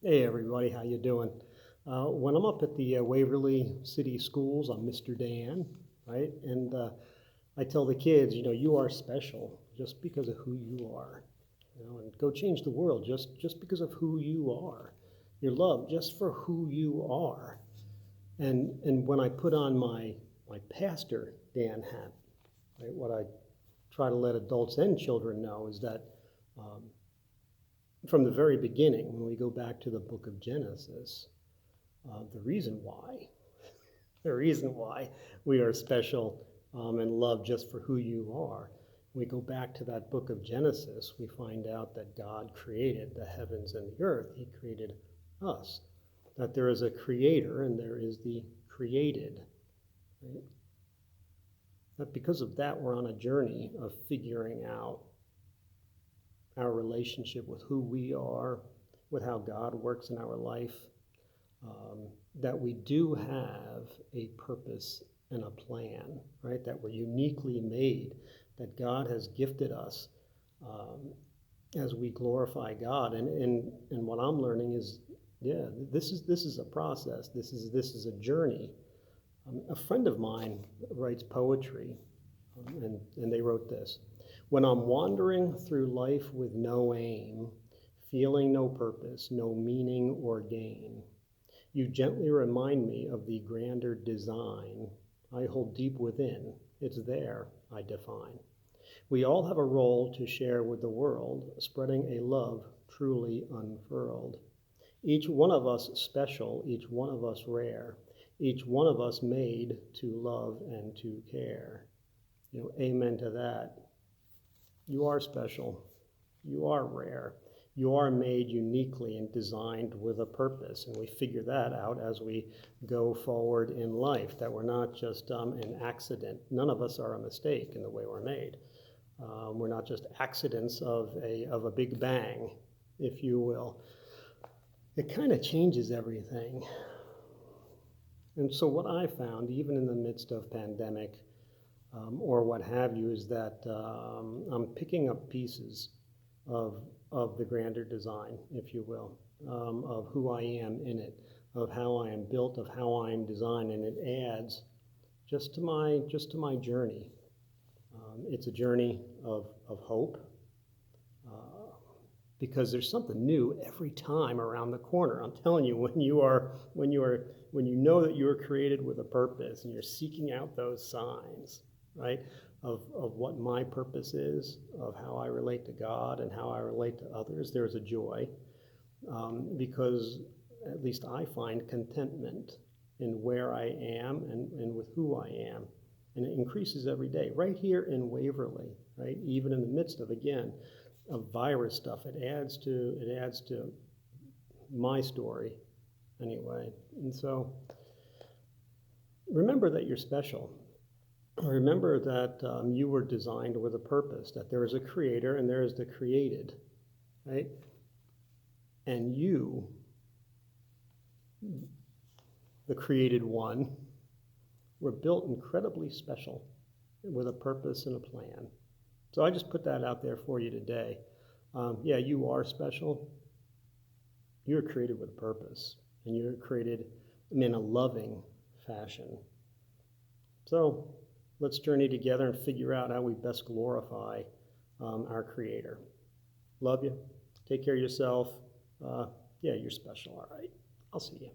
Hey everybody, how you doing? When I'm up at the Waverly City Schools, I'm Mr. Dan, right? And I tell the kids, you are special just because of who you are. And go change the world just because of who you are. You're loved just for who you are. And when I put on my pastor Dan hat, right, what I try to let adults and children know is that um, from the very beginning, when we go back to the book of Genesis, the reason why, the reason why we are special and loved just for who you are. We go back to that book of Genesis, we find out that God created the heavens and the earth. He created us. That there is a creator and there is the created. Right? That because of that, we're on a journey of figuring out our relationship with who we are, with how God works in our life, that we do have a purpose and a plan, right? That we're uniquely made, that God has gifted us as we glorify God. And what I'm learning is, yeah, this is a process. This is a journey. A friend of mine writes poetry, and they wrote this: when I'm wandering through life with no aim, feeling no purpose, no meaning or gain, you gently remind me of the grander design I hold deep within. It's there I define. We all have a role to share with the world, spreading a love truly unfurled. Each one of us special, each one of us rare, each one of us made to love and to care. Amen to that. You are special. You are rare. You are made uniquely and designed with a purpose. And we figure that out as we go forward in life, that we're not just an accident. None of us are a mistake in the way we're made. We're not just accidents of a big bang, if you will. It kind of changes everything. And so what I found, even in the midst of pandemic or what have you, is that I'm picking up pieces of the grander design, if you will, of who I am in it, of how I am built, of how I am designed, and it adds just to my journey. It's a journey of hope, because there's something new every time around the corner. I'm telling you, when you know that you are created with a purpose and you're seeking out those signs, right, of what my purpose is, of how I relate to God and how I relate to others, there's a joy, because at least I find contentment in where I am and with who I am. And it increases every day, right here in Waverly, right, even in the midst of, again, of virus stuff. It adds to my story anyway. And so remember that you're special. Remember that you were designed with a purpose, that there is a creator and there is the created, right? And you, the created one, were built incredibly special with a purpose and a plan. So I just put that out there for you today. Yeah, you are special. You're created with a purpose, and you're created in a loving fashion. So let's journey together and figure out how we best glorify our Creator. Love you. Take care of yourself. Yeah, you're special. All right. I'll see you.